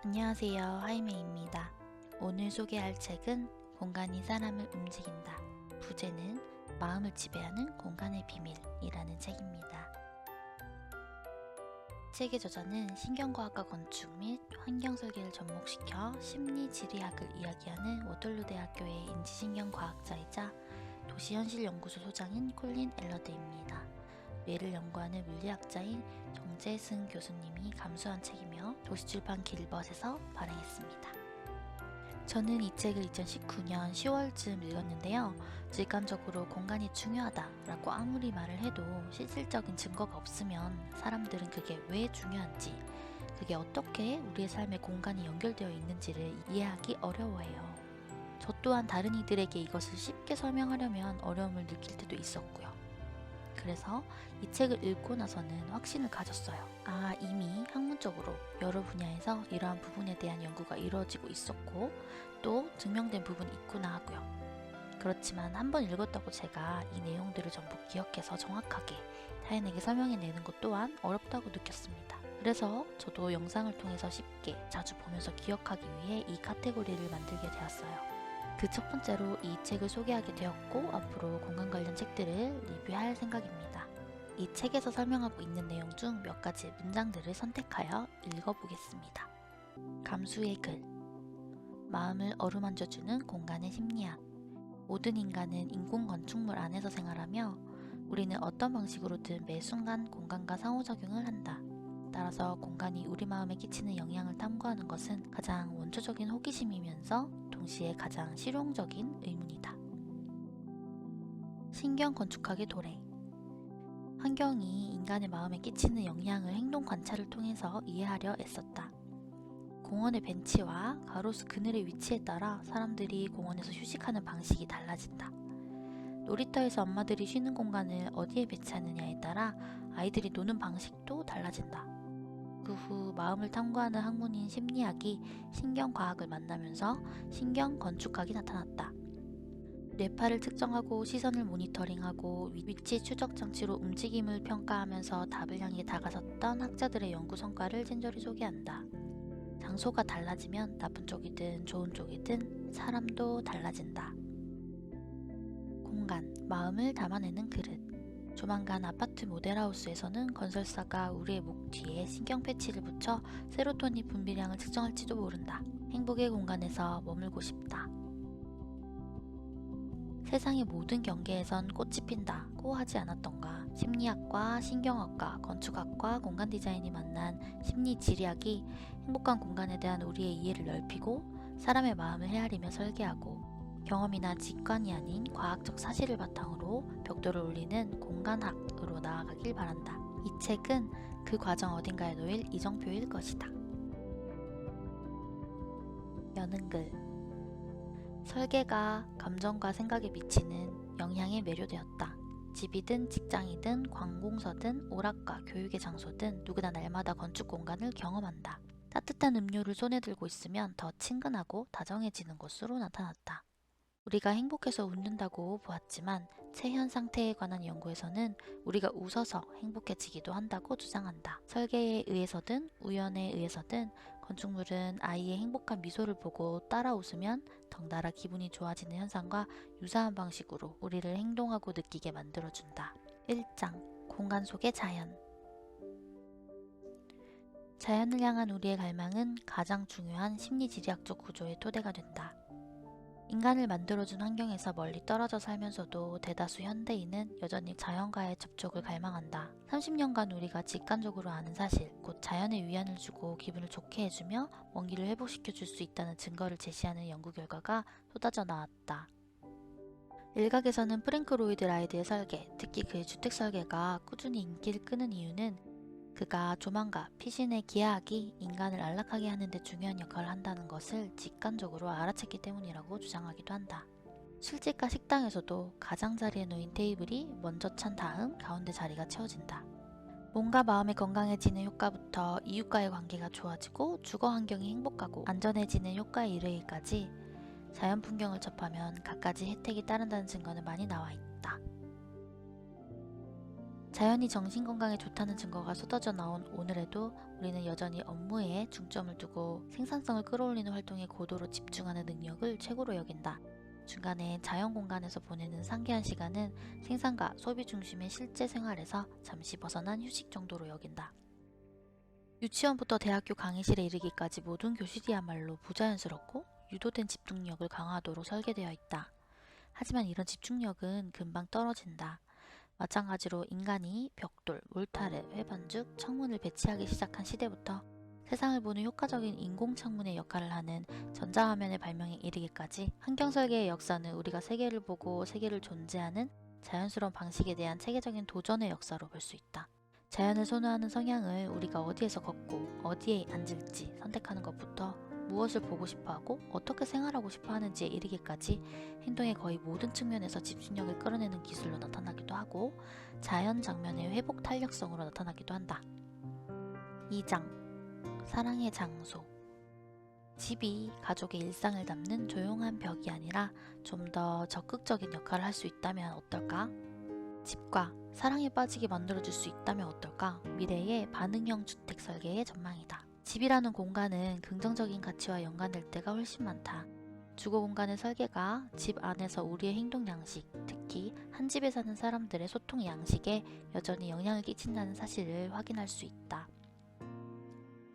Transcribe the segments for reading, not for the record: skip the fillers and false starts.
안녕하세요, 하이메입니다. 오늘 소개할 책은 공간이 사람을 움직인다. 부제는 마음을 지배하는 공간의 비밀이라는 책입니다. 책의 저자는 신경과학과 건축 및 환경설계를 접목시켜 심리지리학을 이야기하는 워털루 대학교의 인지신경과학자이자 도시현실연구소 소장인 콜린 엘러드입니다. 뇌를 연구하는 물리학자인 정재승 교수님이 감수한 책이며 도시출판 길벗에서 발행했습니다. 저는 이 책을 2019년 10월쯤 읽었는데요. 직관적으로 공간이 중요하다라고 아무리 말을 해도 실질적인 증거가 없으면 사람들은 그게 왜 중요한지, 그게 어떻게 우리의 삶에 공간이 연결되어 있는지를 이해하기 어려워해요. 저 또한 다른 이들에게 이것을 쉽게 설명하려면 어려움을 느낄 때도 있었고요. 그래서 이 책을 읽고 나서는 확신을 가졌어요. 이미 학문적으로 여러 분야에서 이러한 부분에 대한 연구가 이루어지고 있었고 또 증명된 부분이 있구나 하고요. 그렇지만 한번 읽었다고 제가 이 내용들을 전부 기억해서 정확하게 타인에게 설명해내는 것 또한 어렵다고 느꼈습니다. 그래서 저도 영상을 통해서 쉽게 자주 보면서 기억하기 위해 이 카테고리를 만들게 되었어요. 그 첫 번째로 이 책을 소개하게 되었고 앞으로 공간 관련 책들을 리뷰할 생각입니다. 이 책에서 설명하고 있는 내용 중 몇 가지 문장들을 선택하여 읽어보겠습니다. 감수의 글. 마음을 어루만져주는 공간의 심리학. 모든 인간은 인공 건축물 안에서 생활하며 우리는 어떤 방식으로든 매 순간 공간과 상호작용을 한다. 따라서 공간이 우리 마음에 끼치는 영향을 탐구하는 것은 가장 원초적인 호기심이면서 동시에 가장 실용적인 의문이다. 신경 건축학의 도래. 환경이 인간의 마음에 끼치는 영향을 행동 관찰을 통해서 이해하려 애썼다. 공원의 벤치와 가로수 그늘의 위치에 따라 사람들이 공원에서 휴식하는 방식이 달라진다. 놀이터에서 엄마들이 쉬는 공간을 어디에 배치하느냐에 따라 아이들이 노는 방식도 달라진다. 그 후 마음을 탐구하는 학문인 심리학이 신경과학을 만나면서 신경건축학이 나타났다. 뇌파를 측정하고 시선을 모니터링하고 위치 추적 장치로 움직임을 평가하면서 답을 향해 다가섰던 학자들의 연구 성과를 친절히 소개한다. 장소가 달라지면 나쁜 쪽이든 좋은 쪽이든 사람도 달라진다. 공간, 마음을 담아내는 그릇. 조만간 아파트 모델하우스에서는 건설사가 우리의 목 뒤에 신경 패치를 붙여 세로토닌 분비량을 측정할지도 모른다. 행복의 공간에서 머물고 싶다. 세상의 모든 경계에선 꽃이 핀다고 하지 않았던가. 심리학과 신경학과, 건축학과, 공간 디자인이 만난 심리지리학이 행복한 공간에 대한 우리의 이해를 넓히고 사람의 마음을 헤아리며 설계하고 경험이나 직관이 아닌 과학적 사실을 바탕으로 벽돌을 올리는 공간학으로 나아가길 바란다. 이 책은 그 과정 어딘가에 놓일 이정표일 것이다. 여는 글. 설계가 감정과 생각에 미치는 영향에 매료되었다. 집이든 직장이든 관공서든 오락과 교육의 장소든 누구나 날마다 건축 공간을 경험한다. 따뜻한 음료를 손에 들고 있으면 더 친근하고 다정해지는 것으로 나타났다. 우리가 행복해서 웃는다고 보았지만 체현 상태에 관한 연구에서는 우리가 웃어서 행복해지기도 한다고 주장한다. 설계에 의해서든 우연에 의해서든 건축물은 아이의 행복한 미소를 보고 따라 웃으면 덩달아 기분이 좋아지는 현상과 유사한 방식으로 우리를 행동하고 느끼게 만들어준다. 1장. 공간 속의 자연. 자연을 향한 우리의 갈망은 가장 중요한 심리지리학적 구조의 토대가 된다. 인간을 만들어준 환경에서 멀리 떨어져 살면서도 대다수 현대인은 여전히 자연과의 접촉을 갈망한다. 30년간 우리가 직관적으로 아는 사실, 곧 자연에 위안을 주고 기분을 좋게 해주며 원기를 회복시켜 줄 수 있다는 증거를 제시하는 연구 결과가 쏟아져 나왔다. 일각에서는 프랭크 로이드 라이드의 설계, 특히 그의 주택 설계가 꾸준히 인기를 끄는 이유는 그가 조망가, 피신의 기하학이 인간을 안락하게 하는 데 중요한 역할을 한다는 것을 직관적으로 알아챘기 때문이라고 주장하기도 한다. 술집과 식당에서도 가장자리에 놓인 테이블이 먼저 찬 다음 가운데 자리가 채워진다. 몸과 마음이 건강해지는 효과부터 이웃과의 관계가 좋아지고 주거 환경이 행복하고 안전해지는 효과에 이르기까지 자연 풍경을 접하면 갖가지 혜택이 따른다는 증거는 많이 나와 있다. 자연이 정신건강에 좋다는 증거가 쏟아져 나온 오늘에도 우리는 여전히 업무에 중점을 두고 생산성을 끌어올리는 활동에 고도로 집중하는 능력을 최고로 여긴다. 중간에 자연 공간에서 보내는 상기한 시간은 생산과 소비 중심의 실제 생활에서 잠시 벗어난 휴식 정도로 여긴다. 유치원부터 대학교 강의실에 이르기까지 모든 교실이야말로 부자연스럽고 유도된 집중력을 강화하도록 설계되어 있다. 하지만 이런 집중력은 금방 떨어진다. 마찬가지로 인간이 벽돌, 몰타르, 회반죽, 창문을 배치하기 시작한 시대부터 세상을 보는 효과적인 인공창문의 역할을 하는 전자화면의 발명에 이르기까지 환경설계의 역사는 우리가 세계를 보고 세계를 존재하는 자연스러운 방식에 대한 체계적인 도전의 역사로 볼 수 있다. 자연을 선호하는 성향을 우리가 어디에서 걷고 어디에 앉을지 선택하는 것부터 무엇을 보고 싶어하고 어떻게 생활하고 싶어하는지에 이르기까지 행동의 거의 모든 측면에서 집중력을 끌어내는 기술로 나타나기도 하고 자연 장면의 회복 탄력성으로 나타나기도 한다. 2장 사랑의 장소. 집이 가족의 일상을 담는 조용한 벽이 아니라 좀 더 적극적인 역할을 할 수 있다면 어떨까? 집과 사랑에 빠지게 만들어줄 수 있다면 어떨까? 미래의 반응형 주택 설계의 전망이다. 집이라는 공간은 긍정적인 가치와 연관될 때가 훨씬 많다. 주거 공간의 설계가 집 안에서 우리의 행동 양식, 특히 한 집에 사는 사람들의 소통 양식에 여전히 영향을 끼친다는 사실을 확인할 수 있다.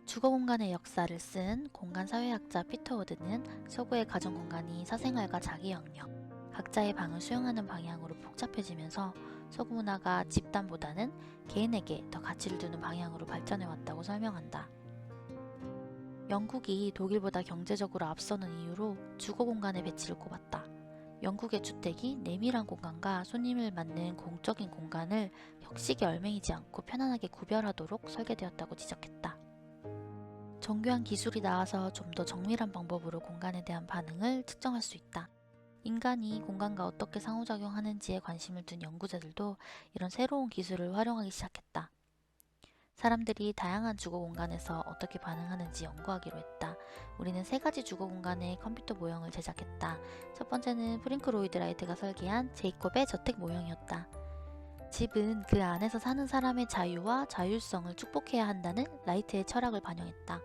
주거 공간의 역사를 쓴 공간사회학자 피터 워드는 서구의 가정 공간이 사생활과 자기 영역, 각자의 방을 수용하는 방향으로 복잡해지면서 서구 문화가 집단보다는 개인에게 더 가치를 두는 방향으로 발전해왔다고 설명한다. 영국이 독일보다 경제적으로 앞서는 이유로 주거 공간의 배치를 꼽았다. 영국의 주택이 내밀한 공간과 손님을 맞는 공적인 공간을 격식에 얽매이지 않고 편안하게 구별하도록 설계되었다고 지적했다. 정교한 기술이 나와서 좀 더 정밀한 방법으로 공간에 대한 반응을 측정할 수 있다. 인간이 공간과 어떻게 상호작용하는지에 관심을 둔 연구자들도 이런 새로운 기술을 활용하기 시작했다. 사람들이 다양한 주거 공간에서 어떻게 반응하는지 연구하기로 했다. 우리는 3가지 주거 공간의 컴퓨터 모형을 제작했다. 첫 번째는 프링크 로이드 라이트가 설계한 제이콥의 저택 모형이었다. 집은 그 안에서 사는 사람의 자유와 자율성을 축복해야 한다는 라이트의 철학을 반영했다.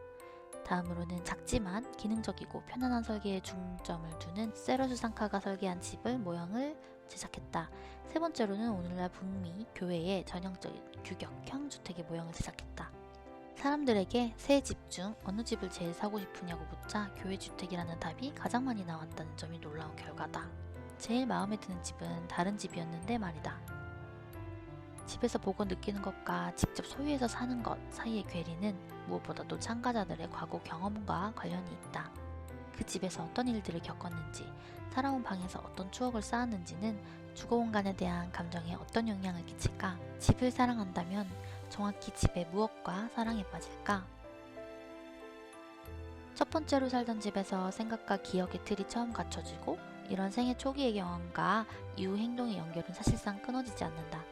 다음으로는 작지만 기능적이고 편안한 설계에 중점을 두는 세러스 상카가 설계한 집을 모형을 제작했다. 세 번째로는 오늘날 북미 교회의 전형적인 규격형 주택의 모형을 제작했다. 사람들에게 새 집 중 어느 집을 제일 사고 싶으냐고 묻자 교회 주택이라는 답이 가장 많이 나왔다는 점이 놀라운 결과다. 제일 마음에 드는 집은 다른 집이었는데 말이다. 집에서 보고 느끼는 것과 직접 소유해서 사는 것 사이의 괴리는 무엇보다도 참가자들의 과거 경험과 관련이 있다. 그 집에서 어떤 일들을 겪었는지, 살아온 방에서 어떤 추억을 쌓았는지는 주거 공간에 대한 감정에 어떤 영향을 끼칠까? 집을 사랑한다면 정확히 집의 무엇과 사랑에 빠질까? 첫 번째로 살던 집에서 생각과 기억의 틀이 처음 갖춰지고 이런 생애 초기의 경험과 이후 행동의 연결은 사실상 끊어지지 않는다.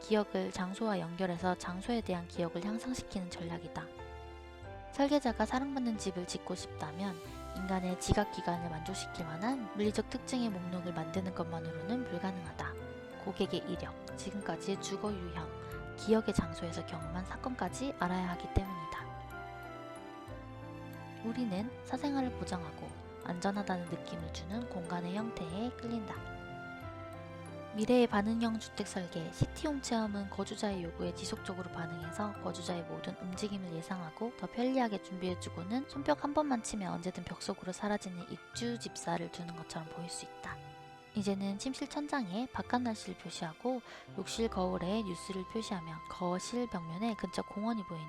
기억을 장소와 연결해서 장소에 대한 기억을 향상시키는 전략이다. 설계자가 사랑받는 집을 짓고 싶다면 인간의 지각기간을 만족시킬 만한 물리적 특징의 목록을 만드는 것만으로는 불가능하다. 고객의 이력, 지금까지의 주거 유형, 기억의 장소에서 경험한 사건까지 알아야 하기 때문이다. 우리는 사생활을 보장하고 안전하다는 느낌을 주는 공간의 형태에 끌린다. 미래의 반응형 주택 설계, 시티홈 체험은 거주자의 요구에 지속적으로 반응해서 거주자의 모든 움직임을 예상하고 더 편리하게 준비해주고는 손뼉 한 번만 치면 언제든 벽 속으로 사라지는 입주 집사를 두는 것처럼 보일 수 있다. 이제는 침실 천장에 바깥 날씨를 표시하고 욕실 거울에 뉴스를 표시하며 거실 벽면에 근처 공원이 보이는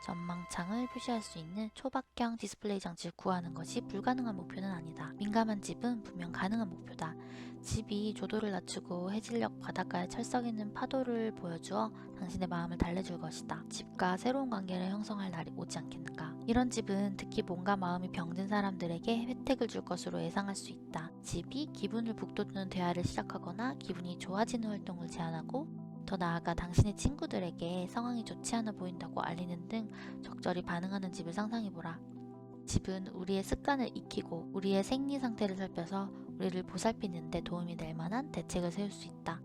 전망창을 표시할 수 있는 초박형 디스플레이 장치를 구하는 것이 불가능한 목표는 아니다. 민감한 집은 분명 가능한 목표다. 집이 조도를 낮추고 해질녘 바닷가에 철썩 있는 파도를 보여주어 당신의 마음을 달래줄 것이다. 집과 새로운 관계를 형성할 날이 오지 않겠는가. 이런 집은 특히 몸과 마음이 병든 사람들에게 혜택을 줄 것으로 예상할 수 있다. 집이 기분을 북돋우는 대화를 시작하거나 기분이 좋아지는 활동을 제안하고 더 나아가 당신의 친구들에게 상황이 좋지 않아 보인다고 알리는 등 적절히 반응하는 집을 상상해보라. 집은 우리의 습관을 익히고 우리의 생리 상태를 살펴서 우리를 보살피는 데 도움이 될 만한 대책을 세울 수 있다.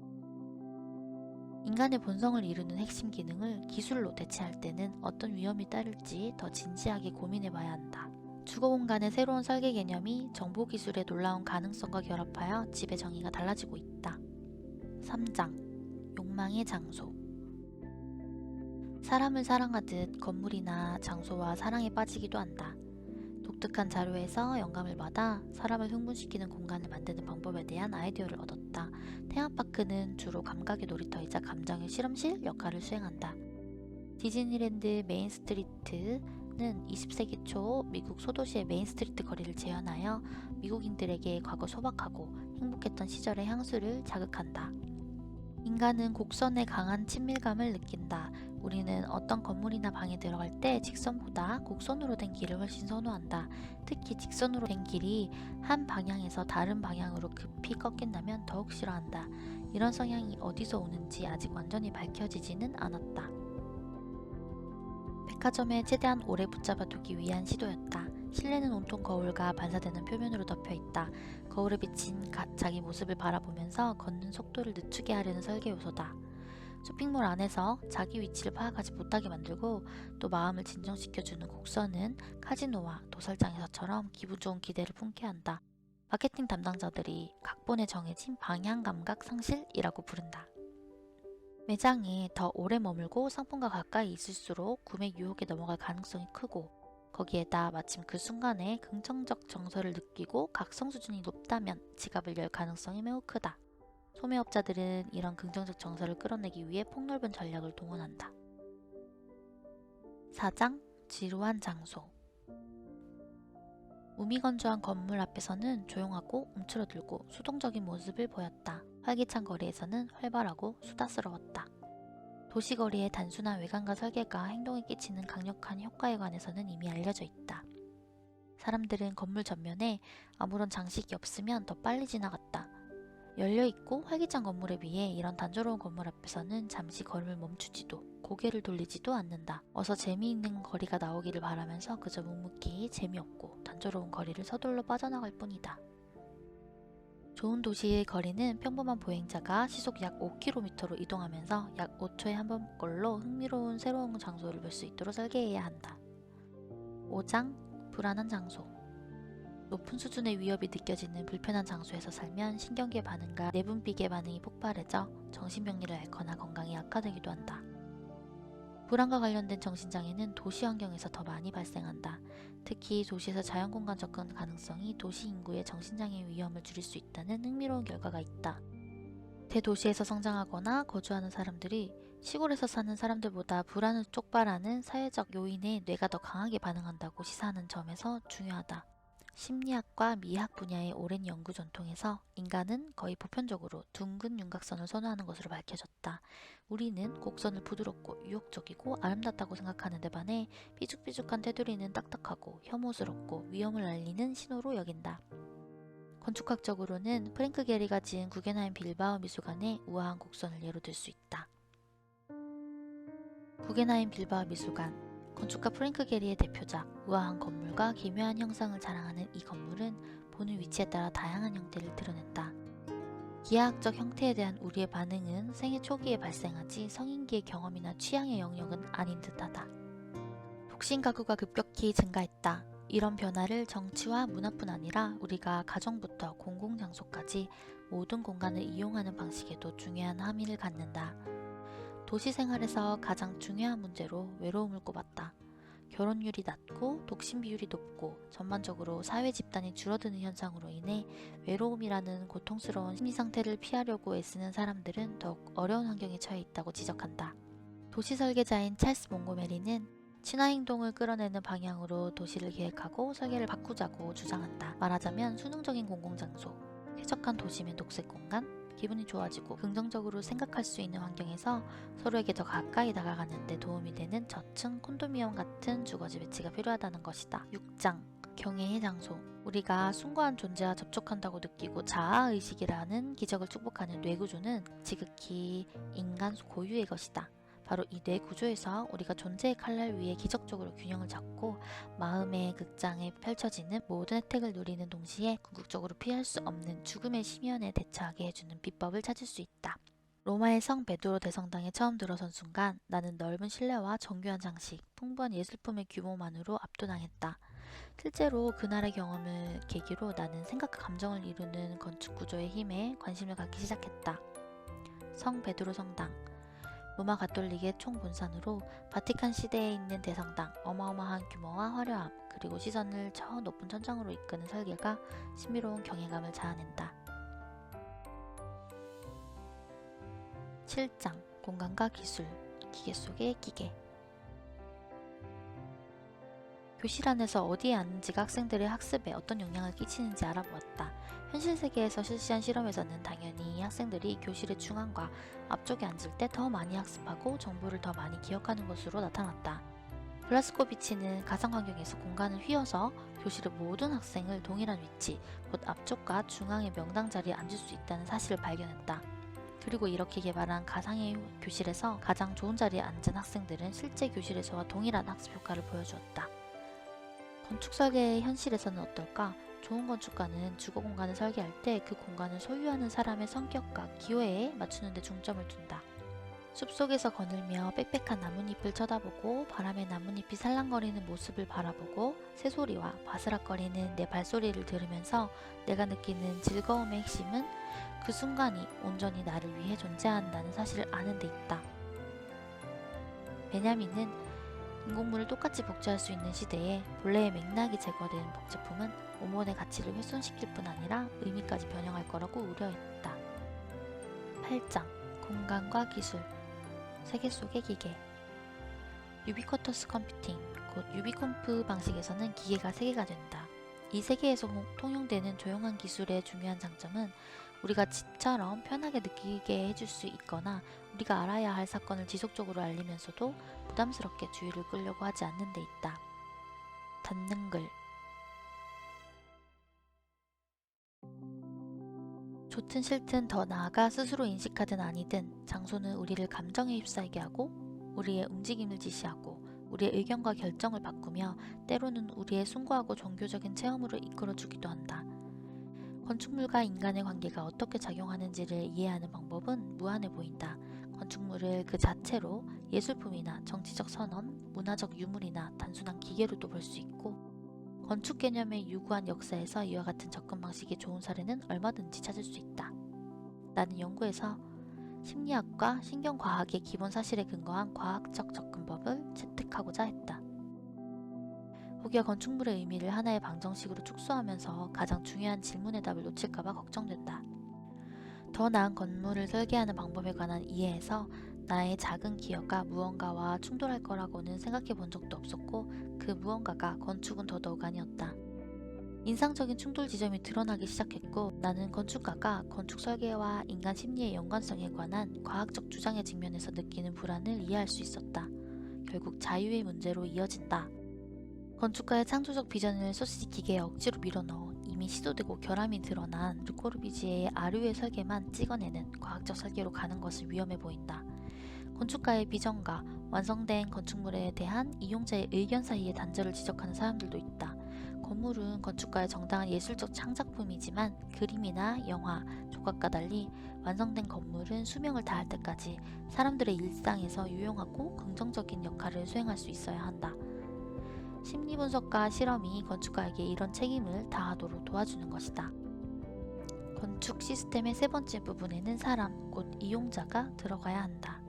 인간의 본성을 이루는 핵심 기능을 기술로 대체할 때는 어떤 위험이 따를지 더 진지하게 고민해봐야 한다. 주거 공간의 새로운 설계 개념이 정보 기술의 놀라운 가능성과 결합하여 집의 정의가 달라지고 있다. 3장 욕망의 장소. 사람을 사랑하듯 건물이나 장소와 사랑에 빠지기도 한다. 독특한 자료에서 영감을 받아 사람을 흥분시키는 공간을 만드는 방법에 대한 아이디어를 얻었다. 테마파크는 주로 감각의 놀이터이자 감정의 실험실 역할을 수행한다. 디즈니랜드 메인스트리트는 20세기 초 미국 소도시의 메인스트리트 거리를 재현하여 미국인들에게 과거 소박하고 행복했던 시절의 향수를 자극한다. 인간은 곡선에 강한 친밀감을 느낀다. 우리는 어떤 건물이나 방에 들어갈 때 직선보다 곡선으로 된 길을 훨씬 선호한다. 특히 직선으로 된 길이 한 방향에서 다른 방향으로 급히 꺾인다면 더욱 싫어한다. 이런 성향이 어디서 오는지 아직 완전히 밝혀지지는 않았다. 백화점에 최대한 오래 붙잡아두기 위한 시도였다. 실내는 온통 거울과 반사되는 표면으로 덮여있다. 거울에 비친 자기 모습을 바라보면서 걷는 속도를 늦추게 하려는 설계 요소다. 쇼핑몰 안에서 자기 위치를 파악하지 못하게 만들고 또 마음을 진정시켜주는 곡선은 카지노와 도살장에서처럼 기분 좋은 기대를 품게 한다. 마케팅 담당자들이 각본에 정해진 방향 감각 상실이라고 부른다. 매장에 더 오래 머물고 상품과 가까이 있을수록 구매 유혹에 넘어갈 가능성이 크고 거기에다 마침 그 순간에 긍정적 정서를 느끼고 각성 수준이 높다면 지갑을 열 가능성이 매우 크다. 소매업자들은 이런 긍정적 정서를 끌어내기 위해 폭넓은 전략을 동원한다. 4장 지루한 장소. 무미건조한 건물 앞에서는 조용하고 움츠러들고 수동적인 모습을 보였다. 활기찬 거리에서는 활발하고 수다스러웠다. 도시거리의 단순한 외관과 설계가 행동에 끼치는 강력한 효과에 관해서는 이미 알려져 있다. 사람들은 건물 전면에 아무런 장식이 없으면 더 빨리 지나갔다. 열려있고 활기찬 건물에 비해 이런 단조로운 건물 앞에서는 잠시 걸음을 멈추지도 고개를 돌리지도 않는다. 어서 재미있는 거리가 나오기를 바라면서 그저 묵묵히 재미없고 단조로운 거리를 서둘러 빠져나갈 뿐이다. 좋은 도시의 거리는 평범한 보행자가 시속 약 5km로 이동하면서 약 5초에 한 번꼴로 흥미로운 새로운 장소를 볼 수 있도록 설계해야 한다. 5장 불안한 장소. 높은 수준의 위협이 느껴지는 불편한 장소에서 살면 신경계 반응과 내분비계 반응이 폭발해져 정신병리를 앓거나 건강이 악화되기도 한다. 불안과 관련된 정신장애는 도시 환경에서 더 많이 발생한다. 특히 도시에서 자연공간 접근 가능성이 도시 인구의 정신장애 위험을 줄일 수 있다는 흥미로운 결과가 있다. 대도시에서 성장하거나 거주하는 사람들이 시골에서 사는 사람들보다 불안을 촉발하는 사회적 요인에 뇌가 더 강하게 반응한다고 시사하는 점에서 중요하다. 심리학과 미학 분야의 오랜 연구 전통에서 인간은 거의 보편적으로 둥근 윤곽선을 선호하는 것으로 밝혀졌다. 우리는 곡선을 부드럽고 유혹적이고 아름답다고 생각하는 데 반해 삐죽삐죽한 테두리는 딱딱하고 혐오스럽고 위험을 알리는 신호로 여긴다. 건축학적으로는 프랭크 게리가 지은 구겐하임 빌바오 미술관의 우아한 곡선을 예로 들 수 있다. 구겐하임 빌바오 미술관. 건축가 프랭크 게리의 대표작, 우아한 건물과 기묘한 형상을 자랑하는 이 건물은 보는 위치에 따라 다양한 형태를 드러낸다. 기하학적 형태에 대한 우리의 반응은 생애 초기에 발생하지 성인기의 경험이나 취향의 영역은 아닌 듯하다. 독신 가구가 급격히 증가했다. 이런 변화를 정치와 문화뿐 아니라 우리가 가정부터 공공장소까지 모든 공간을 이용하는 방식에도 중요한 함의를 갖는다. 도시 생활에서 가장 중요한 문제로 외로움을 꼽았다. 결혼율이 낮고 독신 비율이 높고 전반적으로 사회 집단이 줄어드는 현상으로 인해 외로움이라는 고통스러운 심리 상태를 피하려고 애쓰는 사람들은 더욱 어려운 환경에 처해 있다고 지적한다. 도시 설계자인 찰스 몽고메리는 친화행동을 끌어내는 방향으로 도시를 계획하고 설계를 바꾸자고 주장한다. 말하자면 수능적인 공공장소, 쾌적한 도심의 녹색 공간, 기분이 좋아지고 긍정적으로 생각할 수 있는 환경에서 서로에게 더 가까이 다가가는 데 도움이 되는 저층 콘도미엄 같은 주거지 배치가 필요하다는 것이다. 6장 경애의 장소. 우리가 숭고한 존재와 접촉한다고 느끼고 자아의식이라는 기적을 축복하는 뇌구조는 지극히 인간 고유의 것이다. 바로 이 뇌구조에서 우리가 존재의 칼날 위에 기적적으로 균형을 잡고 마음의 극장에 펼쳐지는 모든 혜택을 누리는 동시에 궁극적으로 피할 수 없는 죽음의 심연에 대처하게 해주는 비법을 찾을 수 있다. 로마의 성 베드로 대성당에 처음 들어선 순간 나는 넓은 실내와 정교한 장식, 풍부한 예술품의 규모만으로 압도당했다. 실제로 그날의 경험을 계기로 나는 생각과 감정을 이루는 건축 구조의 힘에 관심을 갖기 시작했다. 성 베드로 성당, 로마 가톨릭의 총본산으로 바티칸 시대에 있는 대성당, 어마어마한 규모와 화려함, 그리고 시선을 저 높은 천장으로 이끄는 설계가 신비로운 경외감을 자아낸다. 7장 공간과 기술, 기계 속의 기계. 교실 안에서 어디에 앉는지가 학생들의 학습에 어떤 영향을 끼치는지 알아보았다. 현실 세계에서 실시한 실험에서는 당연히 학생들이 교실의 중앙과 앞쪽에 앉을 때 더 많이 학습하고 정보를 더 많이 기억하는 것으로 나타났다. 블라스코비치는 가상 환경에서 공간을 휘어서 교실의 모든 학생을 동일한 위치, 곧 앞쪽과 중앙의 명당 자리에 앉을 수 있다는 사실을 발견했다. 그리고 이렇게 개발한 가상의 교실에서 가장 좋은 자리에 앉은 학생들은 실제 교실에서와 동일한 학습 효과를 보여주었다. 건축 설계의 현실에서는 어떨까? 좋은 건축가는 주거 공간을 설계할 때 그 공간을 소유하는 사람의 성격과 기호에 맞추는 데 중점을 둔다. 숲속에서 거닐며 빽빽한 나뭇잎을 쳐다보고 바람에 나뭇잎이 살랑거리는 모습을 바라보고 새소리와 바스락거리는 내 발소리를 들으면서 내가 느끼는 즐거움의 핵심은 그 순간이 온전히 나를 위해 존재한다는 사실을 아는 데 있다. 베냐민은 인공물을 똑같이 복제할 수 있는 시대에 본래의 맥락이 제거된 복제품은 원본의 가치를 훼손시킬 뿐 아니라 의미까지 변형할 거라고 우려했다. 8장 공간과 기술, 세계 속의 기계. 유비쿼터스 컴퓨팅, 곧 유비콤프 방식에서는 기계가 세계가 된다. 이 세계에서 통용되는 조용한 기술의 중요한 장점은 우리가 집처럼 편하게 느끼게 해줄 수 있거나 우리가 알아야 할 사건을 지속적으로 알리면서도 부담스럽게 주의를 끌려고 하지 않는 데 있다. 닫는 글. 좋든 싫든 더 나아가 스스로 인식하든 아니든 장소는 우리를 감정에 휩싸이게 하고 우리의 움직임을 지시하고 우리의 의견과 결정을 바꾸며 때로는 우리의 숭고하고 종교적인 체험으로 이끌어주기도 한다. 건축물과 인간의 관계가 어떻게 작용하는지를 이해하는 방법은 무한해 보인다. 건축물을 그 자체로 예술품이나 정치적 선언, 문화적 유물이나 단순한 기계로도 볼 수 있고 건축 개념의 유구한 역사에서 이와 같은 접근 방식이 좋은 사례는 얼마든지 찾을 수 있다. 나는 연구에서 심리학과 신경과학의 기본 사실에 근거한 과학적 접근법을 채택하고자 했다. 혹여 건축물의 의미를 하나의 방정식으로 축소하면서 가장 중요한 질문의 답을 놓칠까봐 걱정된다. 더 나은 건물을 설계하는 방법에 관한 이해에서 나의 작은 기여가 무언가와 충돌할 거라고는 생각해 본 적도 없었고 그 무언가가 건축은 더더욱 아니었다. 인상적인 충돌 지점이 드러나기 시작했고 나는 건축가가 건축 설계와 인간 심리의 연관성에 관한 과학적 주장의 측면에서 느끼는 불안을 이해할 수 있었다. 결국 자유의 문제로 이어진다. 건축가의 창조적 비전을 소시지 기계에 억지로 밀어넣어 이미 시도되고 결함이 드러난 르코르비지에의 아류의 설계만 찍어내는 과학적 설계로 가는 것은 위험해 보인다. 건축가의 비전과 완성된 건축물에 대한 이용자의 의견 사이의 단절을 지적하는 사람들도 있다. 건물은 건축가의 정당한 예술적 창작품이지만 그림이나 영화, 조각과 달리 완성된 건물은 수명을 다할 때까지 사람들의 일상에서 유용하고 긍정적인 역할을 수행할 수 있어야 한다. 심리분석과 실험이 건축가에게 이런 책임을 다하도록 도와주는 것이다. 건축 시스템의 세 번째 부분에는 사람, 곧 이용자가 들어가야 한다.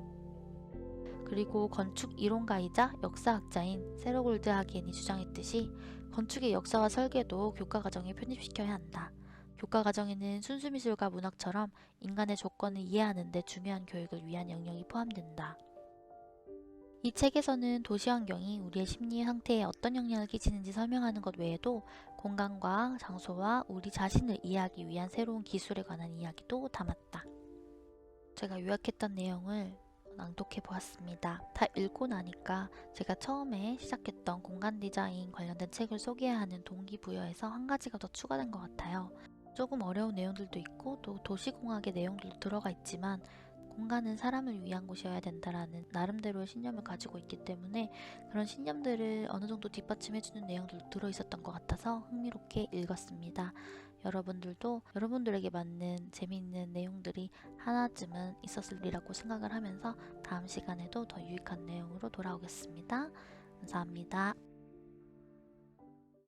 그리고 건축 이론가이자 역사학자인 세로골드 하겐이 주장했듯이 건축의 역사와 설계도 교과과정에 편입시켜야 한다. 교과과정에는 순수미술과 문학처럼 인간의 조건을 이해하는 데 중요한 교육을 위한 영역이 포함된다. 이 책에서는 도시환경이 우리의 심리 상태에 어떤 영향을 끼치는지 설명하는 것 외에도 공간과 장소와 우리 자신을 이해하기 위한 새로운 기술에 관한 이야기도 담았다. 제가 요약했던 내용을 낭독해 보았습니다. 다 읽고 나니까 제가 처음에 시작했던 공간 디자인 관련된 책을 소개해야 하는 동기부여에서 한 가지가 더 추가된 것 같아요. 조금 어려운 내용들도 있고 또 도시공학의 내용들도 들어가 있지만 공간은 사람을 위한 곳이어야 된다라는 나름대로의 신념을 가지고 있기 때문에 그런 신념들을 어느 정도 뒷받침해주는 내용들도 들어있었던 것 같아서 흥미롭게 읽었습니다. 여러분들도 여러분들에게 맞는 재미있는 내용들이 하나쯤은 있었으리라고 생각을 하면서 다음 시간에도 더 유익한 내용으로 돌아오겠습니다. 감사합니다.